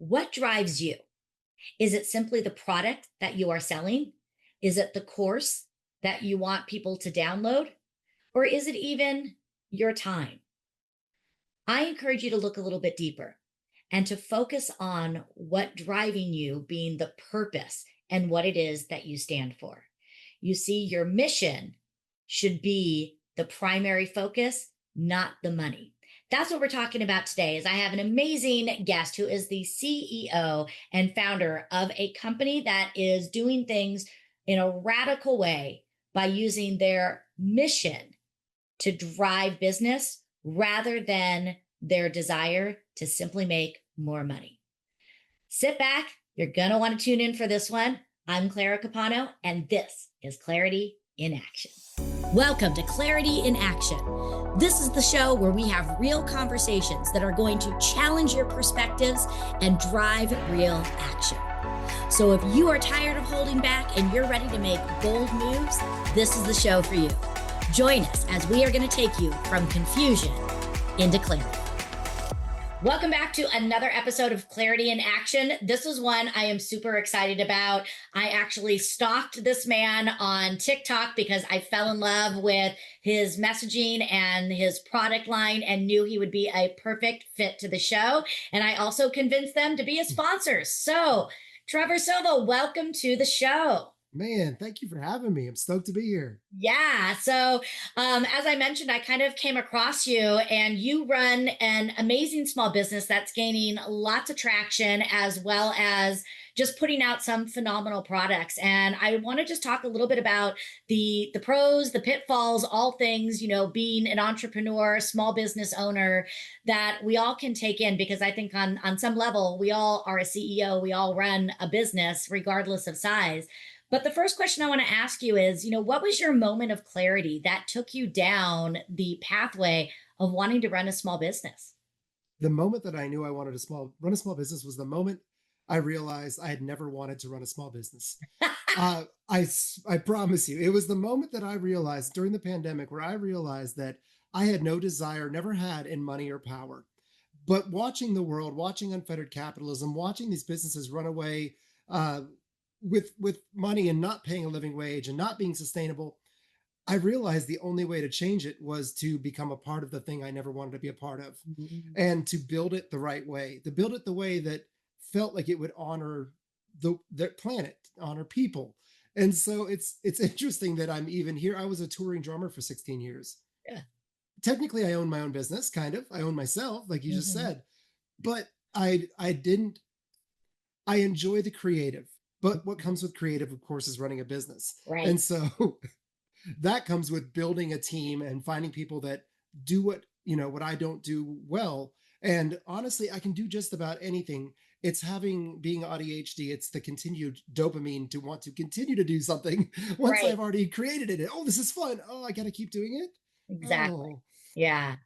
What drives you? Is it simply the product that you are selling? Is it the course that you want people to download? Or is it even your time? I encourage you to look a little bit deeper and to focus on what driving you being the purpose and what it is that you stand for. You see, your mission should be the primary focus, not the money. That's what we're talking about today. Is I have an amazing guest who is the CEO and founder of a company that is doing things in a radical way by using their mission to drive business rather than their desire to simply make more money. Sit back. You're going to want to tune in for this one. I'm Clara Capano, and this is Clarity in Action. Welcome to Clarity in Action. This is the show where we have real conversations that are going to challenge your perspectives and drive real action. So if you are tired of holding back and you're ready to make bold moves, this is the show for you. Join us as we are going to take you from confusion into clarity. Welcome back to another episode of Clarity in Action. This is one I am super excited about. I actually stalked this man on TikTok because I fell in love with his messaging and his product line and knew he would be a perfect fit to the show. And I also convinced them to be a sponsor. So, Trevor Silva, welcome to the show. Man, thank you for having me. I'm stoked to be here. Yeah. So, as I mentioned, I kind of came across you and you run an amazing small business that's gaining lots of traction as well as just putting out some phenomenal products. And I want to just talk a little bit about the pros, the pitfalls, all things, being an entrepreneur, small business owner that we all can take in, because I think on some level, we all are a CEO, we all run a business regardless of size. But the first question I want to ask you is, what was your moment of clarity that took you down the pathway of wanting to run a small business? The moment that I knew I wanted to run a small business was the moment I realized I had never wanted to run a small business. I promise you, it was the moment that I realized during the pandemic where I realized that I had no desire, never had in money or power. But watching the world, watching unfettered capitalism, watching these businesses run away uh, with money and not paying a living wage and not being sustainable, I realized the only way to change it was to become a part of the thing I never wanted to be a part of, Mhm. and to build it the right way, to build it the way that felt like it would honor the planet, honor people. And so it's interesting that I'm even here. I was a touring drummer for 16 years. Yeah. Technically, I own my own business, kind of. I own myself, like you just Mhm. said. But I didn't I enjoy the creative. But what comes with creative, of course, is running a business. Right. And so that comes with building a team and finding people that do what I don't do well. And honestly, I can do just about anything. It's being ADHD, it's the continued dopamine to want to continue to do something once Right. I've already created it. Oh, this is fun. Oh, I got to keep doing it. Exactly. Oh, Yeah.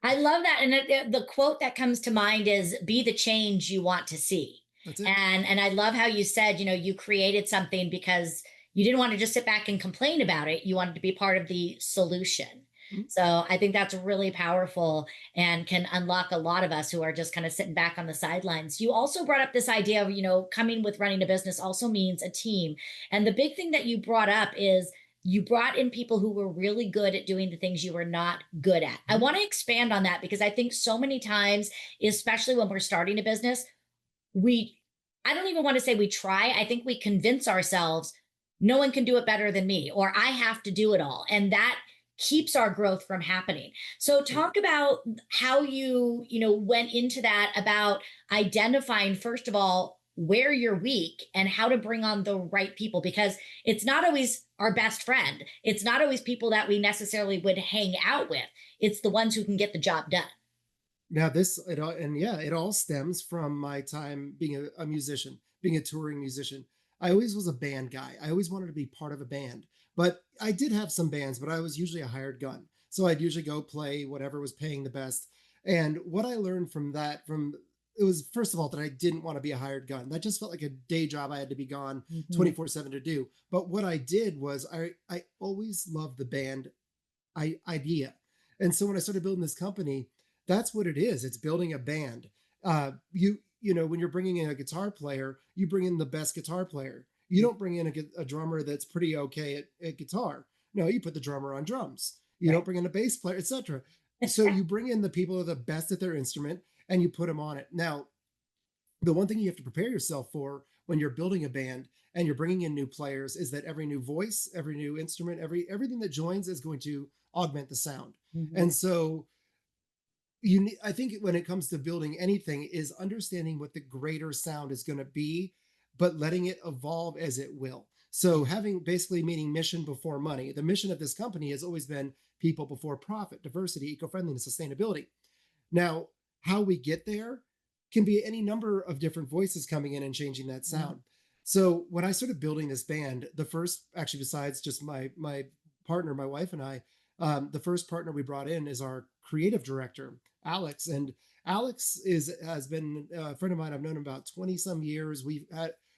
I love that. And the quote that comes to mind is be the change you want to see. that's it. And I love how you said, you created something because you didn't want to just sit back and complain about it. You wanted to be part of the solution. Mhm. So I think that's really powerful and can unlock a lot of us who are just kind of sitting back on the sidelines. You also brought up this idea of, coming with running a business also means a team. And the big thing that you brought up is you brought in people who were really good at doing the things you were not good at. I Mhm. want to expand on that because I think so many times, especially when we're starting a business, we, I don't even want to say we try. I think we convince ourselves no one can do it better than me, or I have to do it all. And that keeps our growth from happening. So Right. talk about how you went into that, about identifying, first of all, where you're weak and how to bring on the right people, because it's not always our best friend. It's not always people that we necessarily would hang out with. It's the ones who can get the job done. Now this it all and yeah, it all stems from my time being a musician, being a touring musician. I always was a band guy. I always wanted to be part of a band. But I did have some bands, but I was usually a hired gun. So I'd usually go play whatever was paying the best. And what I learned from that from it was first of all that I didn't want to be a hired gun. That just felt like a day job I had to be gone Mhm. 24/7 to do. But what I did was I always loved the band idea. And so when I started building this company, that's what it is. It's building a band. You when you're bringing in a guitar player, you bring in the best guitar player. You don't bring in a drummer that's pretty okay at guitar. No, you put the drummer on drums. You Right. don't bring in a bass player, etc. So you bring in the people who are the best at their instrument and you put them on it. Now, the one thing you have to prepare yourself for when you're building a band and you're bringing in new players is that every new voice, every new instrument, everything that joins is going to augment the sound. Mhm. And so I think when it comes to building anything is understanding what the greater sound is going to be, but letting it evolve as it will. So having basically meaning mission before money. The mission of this company has always been people before profit, diversity, eco-friendliness, sustainability. Now, how we get there can be any number of different voices coming in and changing that Mhm. sound. So when I started building this band, the first, actually, besides just my partner, my wife and I, the first partner we brought in is our creative director, Alex. And Alex has been a friend of mine. I've known him about 20 some years. We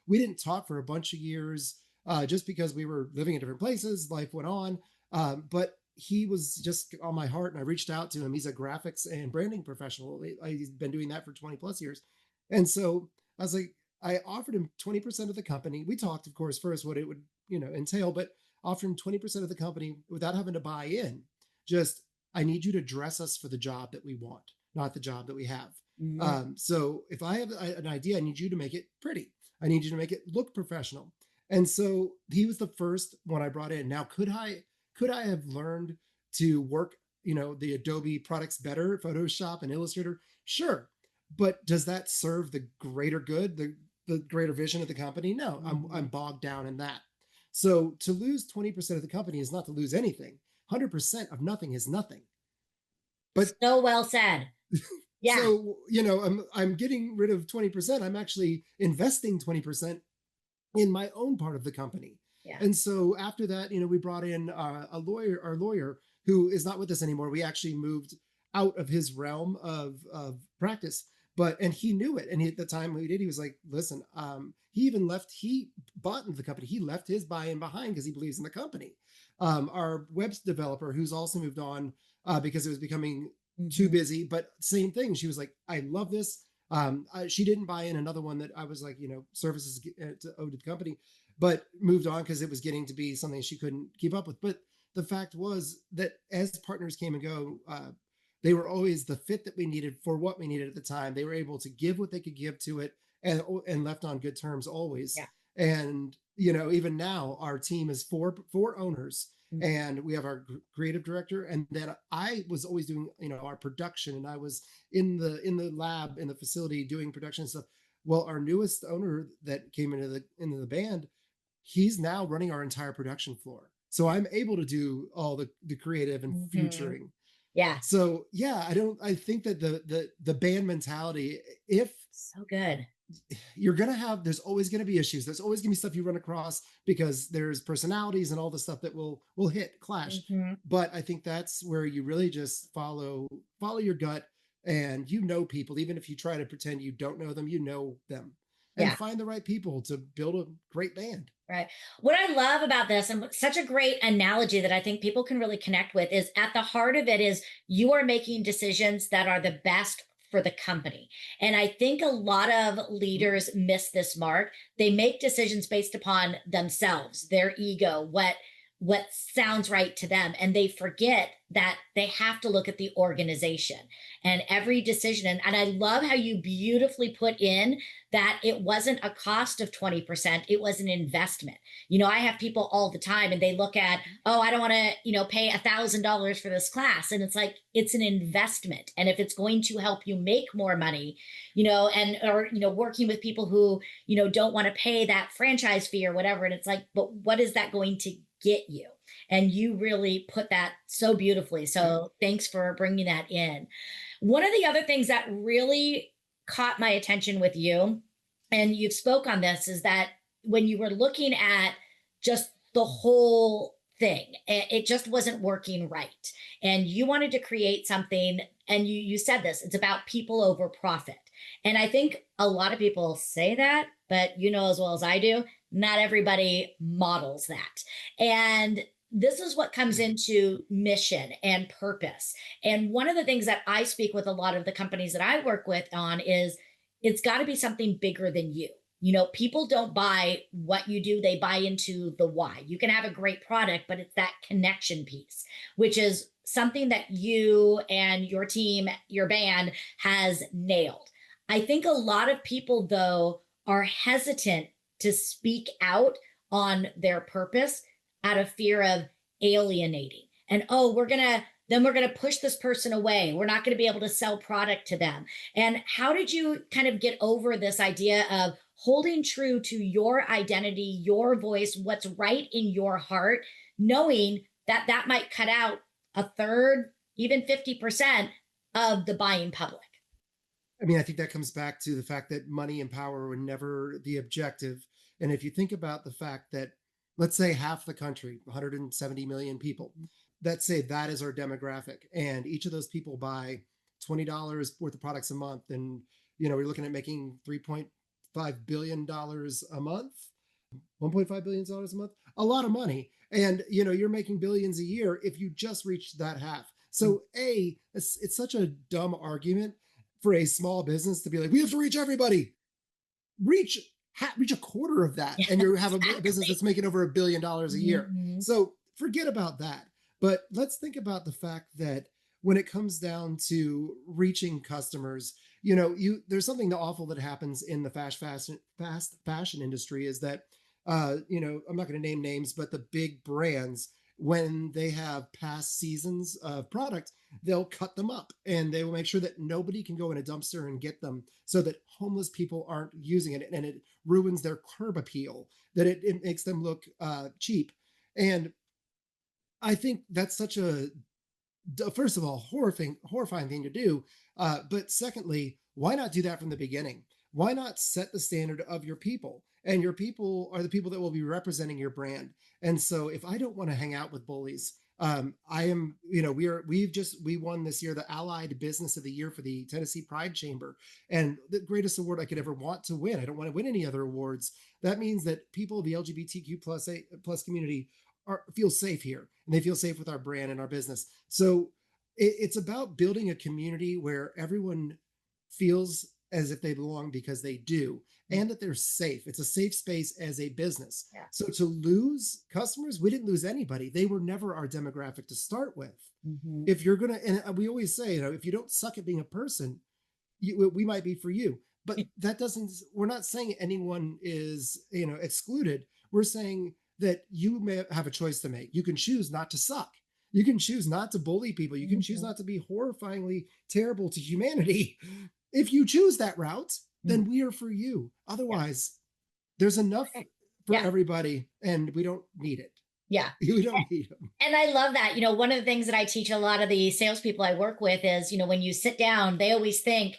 didn't talk for a bunch of years just because we were living in different places. Life went on. But he was just on my heart and I reached out to him. He's a graphics and branding professional. He's been doing that for 20 plus years. And so I was like, I offered him 20% of the company. We talked, of course, first what it would, entail, but offered him 20% of the company without having to buy in. Just, I need you to dress us for the job that we want, not the job that we have. Mhm. So if I have an idea, I need you to make it pretty. I need you to make it look professional. And so he was the first one I brought in. Now, could I have learned to work, the Adobe products better, Photoshop and Illustrator? Sure. But does that serve the greater good, the greater vision of the company? No, I'm Mhm. bogged down in that. So to lose 20% of the company is not to lose anything. 100% of nothing is nothing. But So well said. Yeah. so, I'm getting rid of 20%. I'm actually investing 20% in my own part of the company. Yeah. And so after that, we brought in our lawyer who is not with us anymore. We actually moved out of his realm of practice, and he knew it. And at the time we did, he was like, listen, he bought into the company. He left his buy-in behind because he believes in the company. Our web developer, who's also moved on because it was becoming too Mhm. busy, but same thing. She was like, I love this. She didn't buy in another one that I was like, services to owe to the company, but moved on because it was getting to be something she couldn't keep up with. But the fact was that as partners came and go, they were always the fit that we needed for what we needed at the time. They were able to give what they could give to it, and left on good terms always. Yeah. And even now, our team is four owners, Mhm. and we have our creative director, and then I was always doing our production, and I was in the lab in the facility doing production stuff. Well, our newest owner that came into the band, he's now running our entire production floor, so I'm able to do all the creative and Mhm. futuring. Yeah. So yeah, I think that the band mentality, if So good. there's always going to be issues, there's always going to be stuff you run across because there's personalities and all the stuff that will hit clash. Mhm. But I think that's where you really just follow your gut, and people, even if you try to pretend you don't know them, and Yeah. find the right people to build a great band. Right. What I love about this, and such a great analogy that I think people can really connect with, is at the heart of it is you are making decisions that are the best for the company. And I think a lot of leaders miss this mark. They make decisions based upon themselves, their ego, what sounds right to them, and they forget that they have to look at the organization and every decision. And I love how you beautifully put in that it wasn't a cost of 20%, it was an investment. I have people all the time and they look at, oh, I don't want to, pay $1,000 for this class. And it's like, it's an investment. And if it's going to help you make more money, or, working with people who, don't want to pay that franchise fee or whatever. And it's like, but what is that going to get you? And you really put that so beautifully. Yep. So thanks for bringing that in. One of the other things that really caught my attention with you, and you've spoke on this, is that when you were looking at just the whole thing, it just wasn't working right. And you wanted to create something, and you said this, it's about people over profit. And I think a lot of people say that, but as well as I do, not everybody models that. And this is what comes Yeah. into mission and purpose. And one of the things that I speak with a lot of the companies that I work with on is it's got to be something bigger than you. People don't buy what you do, they buy into the why. You can have a great product, but it's that connection piece, which is something that you and your team, your band has nailed. I think a lot of people, though, are hesitant to speak out on their purpose out of fear of alienating. And oh, we're going to push this person away. We're not going to be able to sell product to them. And how did you kind of get over this idea of holding true to your identity, your voice, what's right in your heart, knowing that that might cut out a third, even 50% of the buying public? I mean, I think that comes back to the fact that money and power were never the objective. And if you think about the fact that, let's say half the country, 170 million people, let's say that is our demographic, and each of those people buy $20 worth of products a month, and we're looking at making $3.5 billion a month, $1.5 billion a month, a lot of money. And you're making billions a year if you just reach that half. So it's such a dumb argument for a small business to be like, we have to reach everybody. Reach a quarter of that, Yeah, and you have exactly. a business that's making over $1 billion a year. Mhm. So forget about that. But let's think about the fact that when it comes down to reaching customers, there's something awful that happens in the fast fashion industry is that I'm not going to name names, but the big brands, when they have past seasons of product, they'll cut them up and they will make sure that nobody can go in a dumpster and get them, so that homeless people aren't using it, and it ruins their curb appeal, that it makes them look cheap. And I think that's such a, first of all, horrifying thing to do. But secondly, why not do that from the beginning? Why not set the standard of your people? And your people are the people that will be representing your brand. And so if I don't want to hang out with bullies, I am, we won this year the Allied Business of the Year for the Tennessee Pride Chamber, and the greatest award I could ever want to win. I don't want to win any other awards. That means that people of the LGBTQ plus community feel safe here, and they feel safe with our brand and our business. So it's about building a community where everyone feels as if they belong because they do, and that they're safe. It's a safe space as a business. Yeah. So to lose customers, we didn't lose anybody. They were never our demographic to start with. Mhm. If you're going to, and we always say, if you don't suck at being a person, we might be for you. But that doesn't, we're not saying anyone is, excluded. We're saying that you may have a choice to make. You can choose not to suck. You can choose not to bully people. You can choose Mhm. not to be horrifyingly terrible to humanity. If you choose that route, Mhm. then we are for you. Yeah. Otherwise, there's enough Okay. for Yeah. everybody, and we don't need it. Yeah. We don't need them. And I love that. One of the things that I teach a lot of the salespeople I work with is, when you sit down, they always think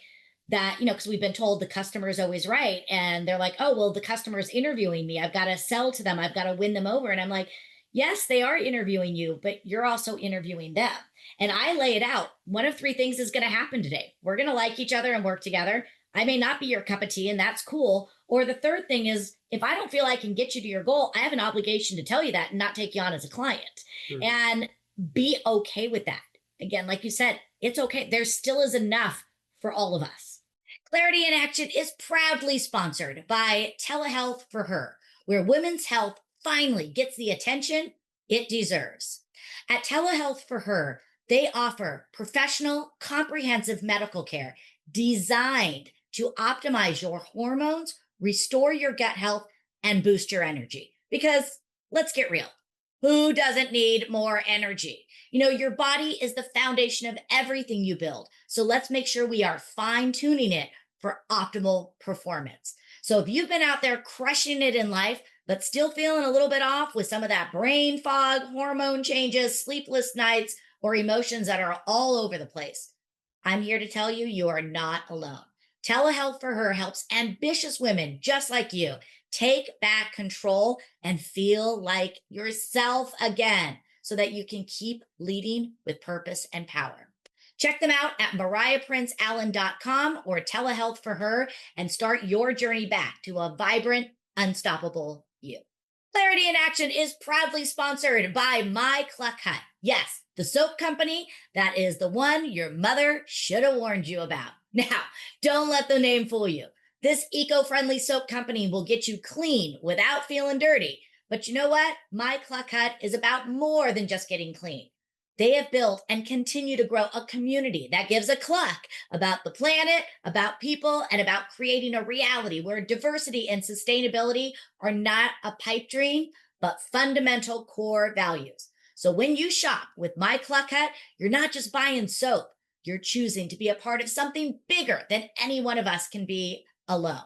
that, because we've been told the customer is always right. And they're like, oh, well, the customer's interviewing me. I've got to sell to them. I've got to win them over. And I'm like, yes, they are interviewing you, but you're also interviewing them. And I lay it out. One of three things is going to happen today. We're going to like each other and work together. I may not be your cup of tea, and that's cool. Or the third thing is, if I don't feel I can get you to your goal, I have an obligation to tell you that and not take you on as a client. Sure. And be okay with that. Again, like you said, it's okay. There still is enough for all of us. Clarity in Action is proudly sponsored by Telehealth for Her, where women's health finally gets the attention it deserves. At Telehealth for Her, they offer professional, comprehensive medical care designed to optimize your hormones, restore your gut health, and boost your energy. Because let's get real. Who doesn't need more energy? Your body is the foundation of everything you build. So let's make sure we are fine tuning it for optimal performance. So if you've been out there crushing it in life, but still feeling a little bit off with some of that brain fog, hormone changes, sleepless nights, or emotions that are all over the place, I'm here to tell you, you are not alone. Telehealth for Her helps ambitious women just like you take back control and feel like yourself again so that you can keep leading with purpose and power. Check them out at mariahprinceallen.com or Telehealth for Her and start your journey back to a vibrant, unstoppable you. Clarity in Action is proudly sponsored by My Cluck Hut. Yes, the soap company that is the one your mother should have warned you about. Now, don't let the name fool you. This eco friendly soap company will get you clean without feeling dirty. But you know what? My Cluck Hut is about more than just getting clean. They have built and continue to grow a community that gives a cluck about the planet, about people, and about creating a reality where diversity and sustainability are not a pipe dream, but fundamental core values. So when you shop with My Cluck Hut, you're not just buying soap. You're choosing to be a part of something bigger than any one of us can be alone.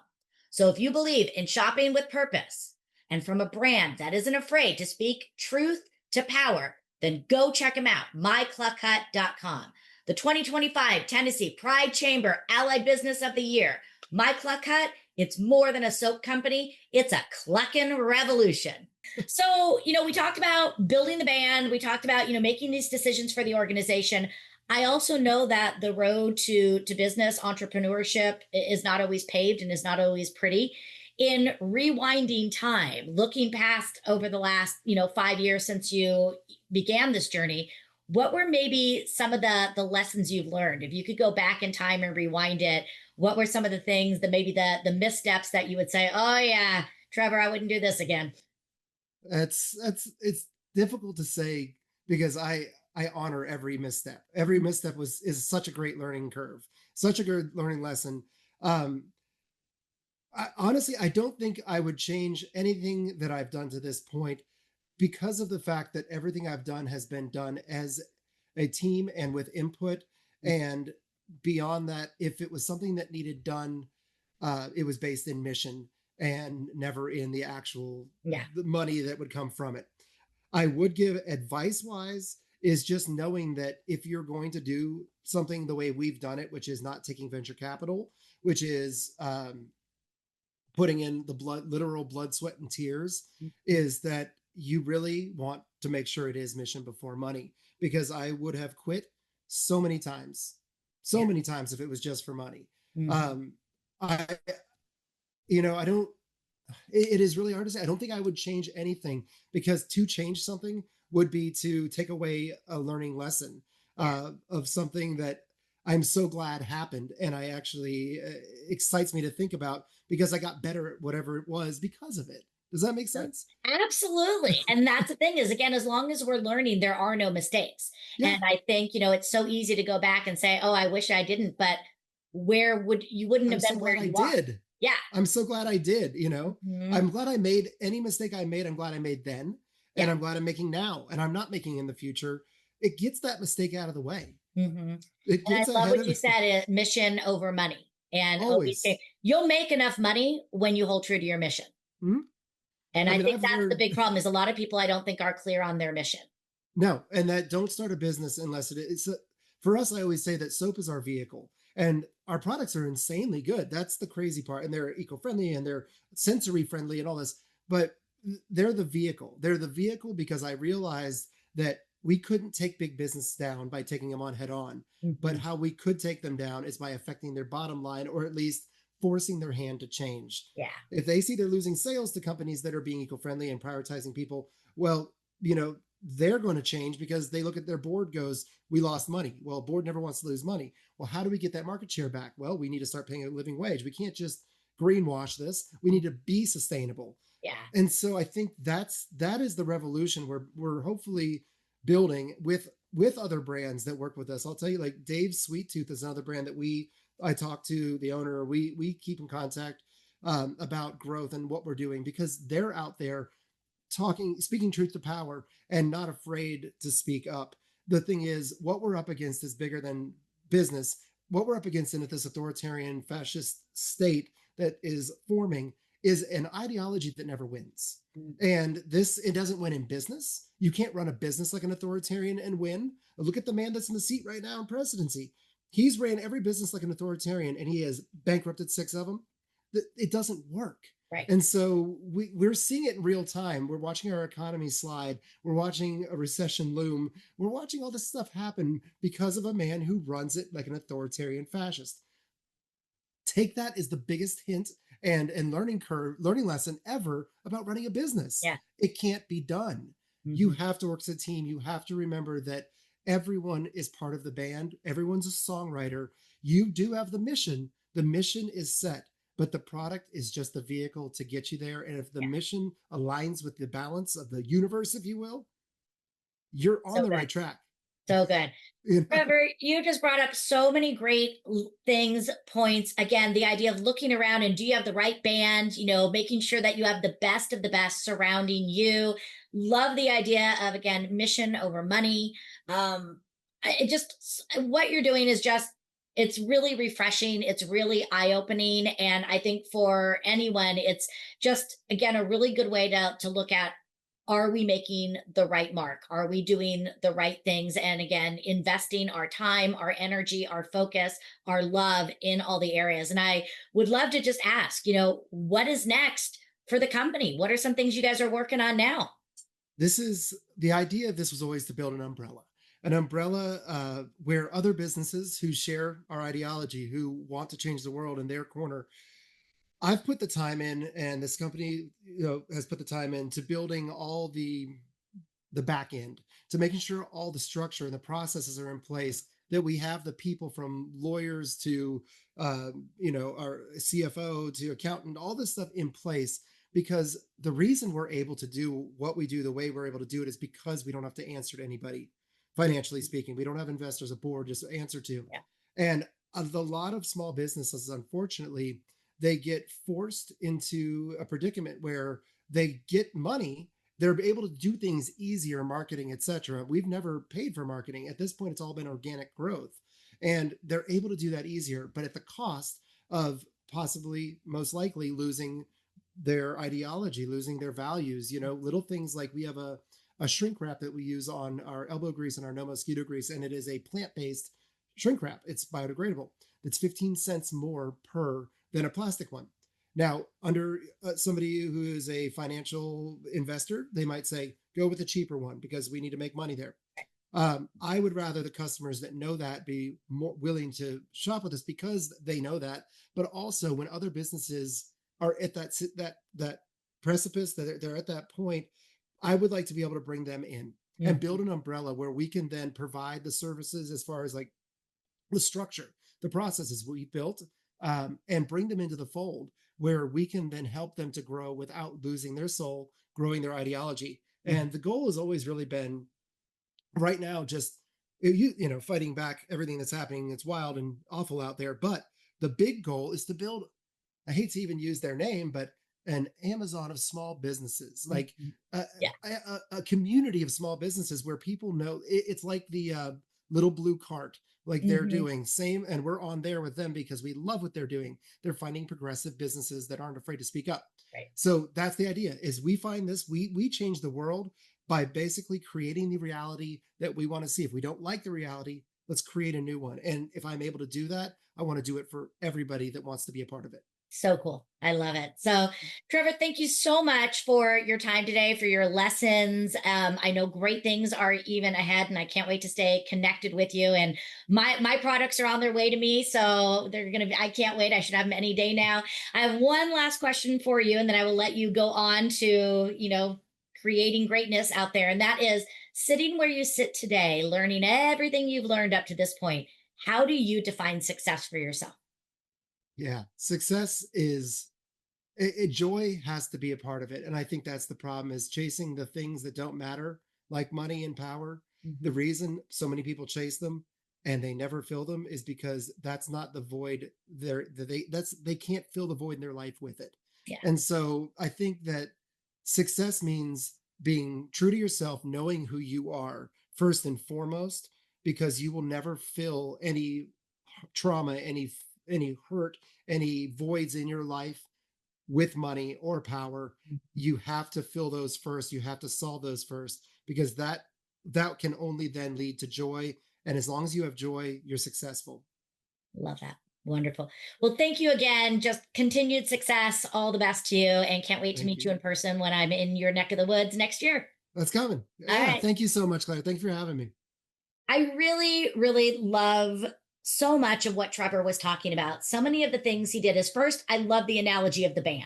So if you believe in shopping with purpose and from a brand that isn't afraid to speak truth to power, then go check them out, mycluckhut.com. The 2025 Tennessee Pride Chamber Allied Business of the Year. My Cluck Hut, it's more than a soap company, it's a clucking revolution. So, we talked about building the band. We talked about, making these decisions for the organization. I also know that the road to business entrepreneurship is not always paved and is not always pretty. In rewinding time, looking past over the last, 5 years since you began this journey, what were maybe some of the lessons you've learned? If you could go back in time and rewind it, what were some of the things that maybe the missteps that you would say, oh yeah, Trevor, I wouldn't do this again? It's difficult to say because I honor every misstep. Every misstep is such a great learning curve, such a good learning lesson. Um, Honestly, I don't think I would change anything that I've done to this point because of the fact that everything I've done has been done as a team and with input. And beyond that, if it was something that needed done, it was based in mission and never in the actual Yeah. the money that would come from it. I would give advice wise is just knowing that if you're going to do something the way we've done it, which is not taking venture capital, which is putting in the blood, literal blood, sweat, and tears, is that you really want to make sure it is mission before money. Because I would have quit so Yeah. many times if it was just for money. Mhm. Um, I, I don't. It is really hard to say. I don't think I would change anything because to change something would be to take away a learning lesson Yeah. of something that I'm so glad happened, and I actually excites me to think about because I got better at whatever it was because of it. Does that make Sure. sense? Absolutely. And that's the thing is, again, as long as we're learning, there are no mistakes. Yeah, And I think, it's so easy to go back and say, oh, I wish I didn't, but you wouldn't I'm have so been glad where I you are. did. Yeah. I'm so glad I did. Mhm. I'm glad I made any mistake I made. I'm glad I made then, Yeah. and I'm glad I'm making now, and I'm not making in the future. It gets that mistake out of the way. Hmm. It And I gets love ahead what of you said, mission over money. And always always. say, you'll make enough money when you hold true to your mission. Hmm. And I I mean, think I've that's the learned big problem is a lot of people I don't think are clear on their mission. no, and that don't start a business unless for us. I always say that soap is our vehicle, and our products are insanely good. That's the crazy part, and they're eco-friendly and they're sensory friendly and all this. But they're the vehicle. They're the vehicle because I realized that we couldn't take big business down by taking them on head on, but Mhm. how we could take them down is by affecting their bottom line or at least forcing their hand to change. Yeah. If they see they're losing sales to companies that are being eco-friendly and prioritizing people, well, they're going to change because they look at their board goes, we lost money. Well, board never wants to lose money. Well, how do we get that market share back? Well, we need to start paying a living wage. We can't just greenwash this. We need to be sustainable. Yeah. And so I think that is the revolution we're hopefully building with other brands that work with us. I'll tell you, like Dave's Sweet Tooth is another brand that I talk to the owner. We keep in contact about growth and what we're doing because they're out there speaking truth to power and not afraid to speak up. The thing is, what we're up against is bigger than business. What we're up against in this authoritarian fascist state that is forming is an ideology that never wins. Mm. And it doesn't win in business. You can't run a business like an authoritarian and win. Look at the man that's in the seat right now in presidency. He's ran every business like an authoritarian and he has bankrupted 6 of them. It doesn't work. Right. And so we're seeing it in real time. We're watching our economy slide. We're watching a recession loom. We're watching all this stuff happen because of a man who runs it like an authoritarian fascist. Take that as the biggest hint and learning lesson ever about running a business. Yeah. It can't be done. You Hmm. have to work as a team. You have to remember that everyone is part of the band. Everyone's a songwriter. You do have the mission. The mission is set, but the product is just the vehicle to get you there. And if the Yeah. mission aligns with the balance of the universe, if you will, you're on So the good. right track. So good. You know? Trevor, you just brought up so many great things, points. Again, the idea of looking around and do you have the right band, making sure that you have the best of the best surrounding you. Love the idea of, again, mission over money. It just, what you're doing is just, it's really refreshing. It's really eye opening. And I think for anyone, it's just, again, a really good way to look at, are we making the right mark? Are we doing the right things? And again, investing our time, our energy, our focus, our love in all the areas. And I would love to just ask, what is next for the company? What are some things you guys are working on now? This is the idea of this was always to build an umbrella where other businesses who share our ideology, who want to change the world in their corner. I've put the time in, and this company, has put the time into building all the back end, to making sure all the structure and the processes are in place, that we have the people from lawyers to our CFO to accountant, all this stuff in place. Because the reason we're able to do what we do the way we're able to do it is because we don't have to answer to anybody, financially speaking. We don't have investors, a board just to answer to. Yeah. And a lot of small businesses, unfortunately, they get forced into a predicament where they get money, they're able to do things easier, marketing, etc. We've never paid for marketing. At this point, it's all been organic growth. And they're able to do that easier, but at the cost of possibly, most likely, losing their ideology, losing their values. Little things like we have a shrink wrap that we use on our elbow grease and our no mosquito grease, and it is a plant-based shrink wrap. It's biodegradable. It's 15 cents more per than a plastic one. Now, under somebody who is a financial investor, they might say, go with the cheaper one because we need to make money there. I would rather the customers that know that be more willing to shop with us because they know that. But also, when other businesses are at that precipice, that they're at that point, I would like to be able to bring them in and build an umbrella where we can then provide the services as far as like the structure, the processes we built, and bring them into the fold where we can then help them to grow without losing their soul, growing their ideology. And the goal has always really been right now, just fighting back everything that's happening. It's wild and awful out there. But the big goal is to build, I hate to even use their name, but an Amazon of small businesses, like Yeah. a community of small businesses where people know it's like the little blue cart, like they're Hmm. doing same, and we're on there with them because we love what they're doing. They're finding progressive businesses that aren't afraid to speak up. Right. So that's the idea: is we find this, we change the world by basically creating the reality that we want to see. If we don't like the reality, let's create a new one. And if I'm able to do that, I want to do it for everybody that wants to be a part of it. So cool. I love it. So, Trevor, thank you so much for your time today, for your lessons. I know great things are even ahead, and I can't wait to stay connected with you. And my products are on their way to me, so they're gonna be. I can't wait. I should have them any day now. I have one last question for you, and then I will let you go on to creating greatness out there. And that is, sitting where you sit today, learning everything you've learned up to this point. How do you define success for yourself? Yeah, success is joy has to be a part of it. And I think that's the problem, is chasing the things that don't matter, like money and power. The Mhm. reason so many people chase them and they never fill them is because that's not the void they can't fill the void in their life with it. Yeah. And so I think that success means being true to yourself, knowing who you are first and foremost, because you will never fill any trauma, any hurt, any voids in your life with money or power. You have to fill those first. You have to solve those first, because that can only then lead to joy. And as long as you have joy, you're successful. Love that. Wonderful. Well, thank you again. Just continued success. All the best to you. And can't wait to Thank meet you you. in person when I'm in your neck of the woods next year. That's coming. All Yeah. right. Thank you so much, Claire. Thank you for having me. I really, really love so much of what Trevor was talking about. So many of the things he did is first, I love the analogy of the band.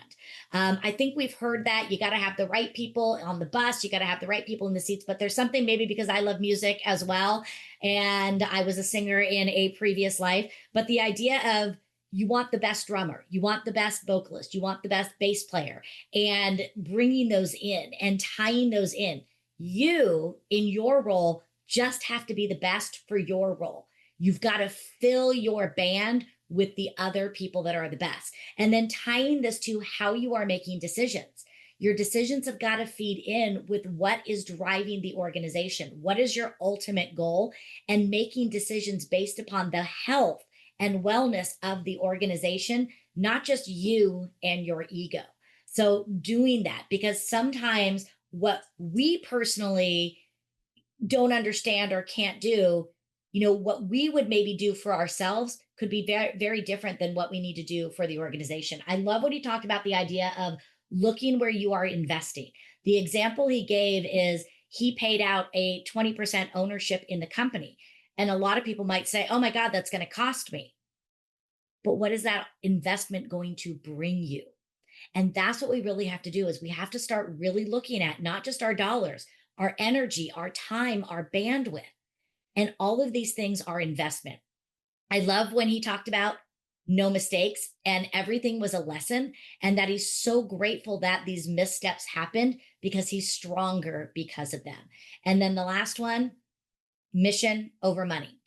I think we've heard that you got to have the right people on the bus, you got to have the right people in the seats, but there's something maybe because I love music as well. And I was a singer in a previous life, but the idea of you want the best drummer, you want the best vocalist, you want the best bass player, and bringing those in and tying those in. You, in your role, just have to be the best for your role. You've got to fill your band with the other people that are the best. And then tying this to how you are making decisions. Your decisions have got to feed in with what is driving the organization. What is your ultimate goal? And making decisions based upon the health and wellness of the organization, not just you and your ego. So, doing that, because sometimes what we personally don't understand or can't do, what we would maybe do for ourselves could be very, very different than what we need to do for the organization. I love what he talked about, the idea of looking where you are investing. The example he gave is he paid out a 20% ownership in the company. And a lot of people might say, oh my God, that's going to cost me. But what is that investment going to bring you? And that's what we really have to do is we have to start really looking at not just our dollars, our energy, our time, our bandwidth. And all of these things are investment. I love when he talked about no mistakes and everything was a lesson, and that he's so grateful that these missteps happened because he's stronger because of them. And then the last one, mission over money.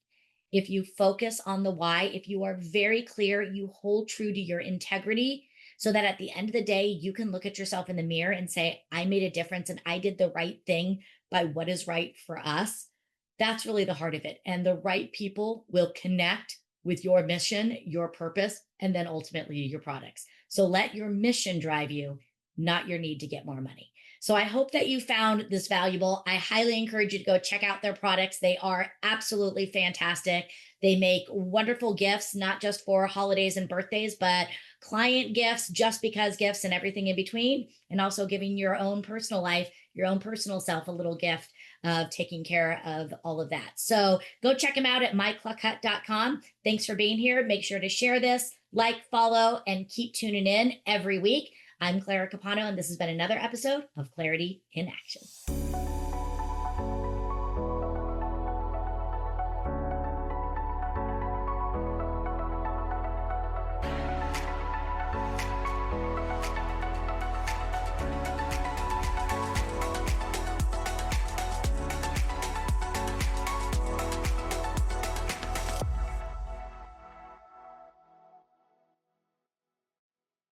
If you focus on the why, if you are very clear, you hold true to your integrity so that at the end of the day, you can look at yourself in the mirror and say, I made a difference and I did the right thing by what is right for us. That's really the heart of it. And the right people will connect with your mission, your purpose, and then ultimately your products. So let your mission drive you, not your need to get more money. So I hope that you found this valuable. I highly encourage you to go check out their products. They are absolutely fantastic. They make wonderful gifts, not just for holidays and birthdays, but client gifts, just because gifts, and everything in between. And also giving your own personal life, your own personal self, a little gift of taking care of all of that. So go check them out at mycluckhut.com. Thanks for being here. Make sure to share this, like, follow, and keep tuning in every week. I'm Clara Capano, and this has been another episode of Clarity in Action.